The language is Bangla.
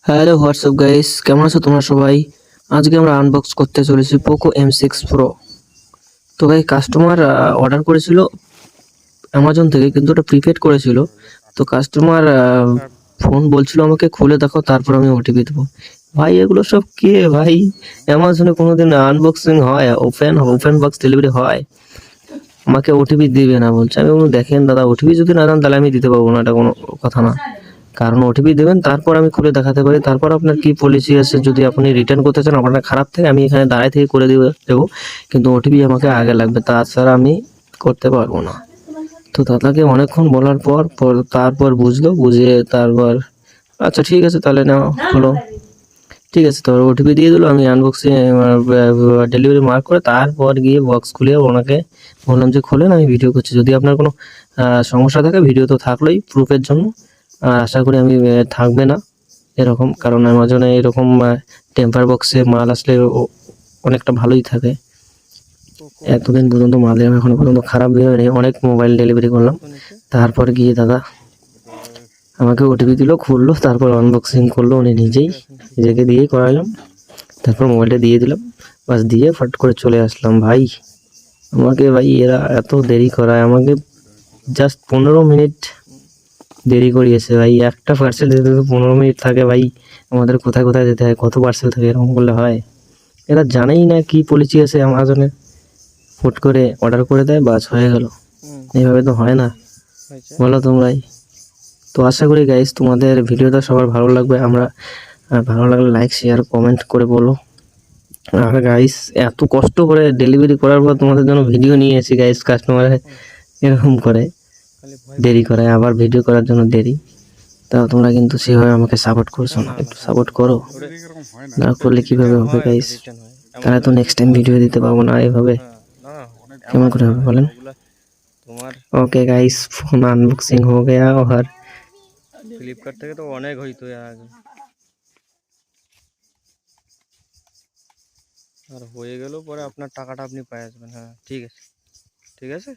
হ্যালো হোয়াটসঅ্যাপ গাইস, কেমন আছো তোমরা সবাই? আজকে আমরা আনবক্স করতে চলেছি পোকো M6 প্রো। তো ভাই কাস্টমার অর্ডার করেছিল অ্যামাজন থেকে, কিন্তু ওটা প্রিপেড করেছিল। তো কাস্টমার ফোন বলছিল আমাকে খুলে দেখো, তারপর আমি ওটিপি দেবো। ভাই এগুলো সব কে ভাই? অ্যামাজনে কোনোদিন আনবক্সিং হয়? ওপেন ওপেন বক্স ডেলিভারি হয়? আমাকে ওটিপি দিবে না বলছে। আমি বললাম দেখেন দাদা, ওটিপি যদি না দেন তাহলে আমি দিতে পারবো না, এটা কোনো কথা না। কারণ ওটিপি দেবেন, তারপর আমি খুলে দেখাতে পারি। তারপর আপনার কি পলিসি আছে, যদি আপনি রিটার্ন করতে চান আপনার খারাপ থেকে, আমি এখানে দাঁড়ায় থেকে করে দেবো, কিন্তু ওটিপি আমাকে আগে লাগবে, তাছাড়া আমি করতে পারবো না। তো দাদাকে অনেকক্ষণ বলার পর তারপর বুঝলো, বুঝে তারপর আচ্ছা ঠিক আছে তাহলে নেওয়া হলো। ঠিক আছে, তারপর ওটিপি দিয়ে দিলো। আমি আনবক্সিং ডেলিভারি মার্ক করে তারপর গিয়ে বক্স খুলে ওনাকে বললাম যে খোলেন, আমি ভিডিও করছি। যদি আপনার কোনো সমস্যা থাকে, ভিডিও তো থাকলোই প্রুফের জন্য। আশা করি আমি থাকবে না এরকম, কারণ অ্যামাজনে এরকম টেম্পার বক্সে মাল আসলে অনেকটা ভালোই থাকে। এতদিন পর্যন্ত মাল এখনো পর্যন্ত খারাপ বের হয়নি। অনেক মোবাইল ডেলিভারি করলাম, তারপর গিয়ে দাদা আমাকে ওটিপি দিল, খুললো, তারপর আনবক্সিং করলো উনি নিজেই, নিজেকে দিয়েই করালাম। তারপর মোবাইলটা দিয়ে দিলাম, বাস দিয়ে ফট করে চলে আসলাম। ভাই আমাকে, ভাই এরা এত দেরি করায় আমাকে, জাস্ট 15 মিনিট দেরি করিয়েছে ভাই। একটা পার্সেল দিতে তো 15 মিনিট থাকে ভাই। আমাদের কোথায় কোথায় যেতে হয়, কত পার্সেল থাকে, এরকম করলে হয়? এরা জানেই না কি পলিসি আছে অ্যামাজনে, হুট করে অর্ডার করে দেয়, বাস হয়ে গেল। এইভাবে তো হয় না, বলো তোমরাই। তো আশা করি গাইস তোমাদের ভিডিওটা সবার ভালো লাগবে। আমরা ভালো লাগলে লাইক শেয়ার কমেন্ট করে বলো। আর গাইস এত কষ্ট করে ডেলিভারি করার পর তোমাদের জন্য ভিডিও নিয়ে এসেছি গাইস, কাস্টমার এরকম করে দেরি করায়, আবার ভিডিও করার জন্য দেরি। তাও তোমরা কিন্তু সেভাবে আমাকে সাপোর্ট করছো না, একটু সাপোর্ট করো। না করলে কিভাবে হবে গাইস? তাহলে তো নেক্সট টাইম ভিডিও দিতে পারবো না এভাবে, কেমন করে হবে বলেন? ओके गाइस, फोन अनबॉक्सिंग हो गया और ফ্লিপকার্ট থেকে তো অনেক হইতো আগে, আর হয়ে গেল পরে আপনার টাকাটা আপনি পেয়ে যাবেন। হ্যাঁ ঠিক আছে, ঠিক আছে।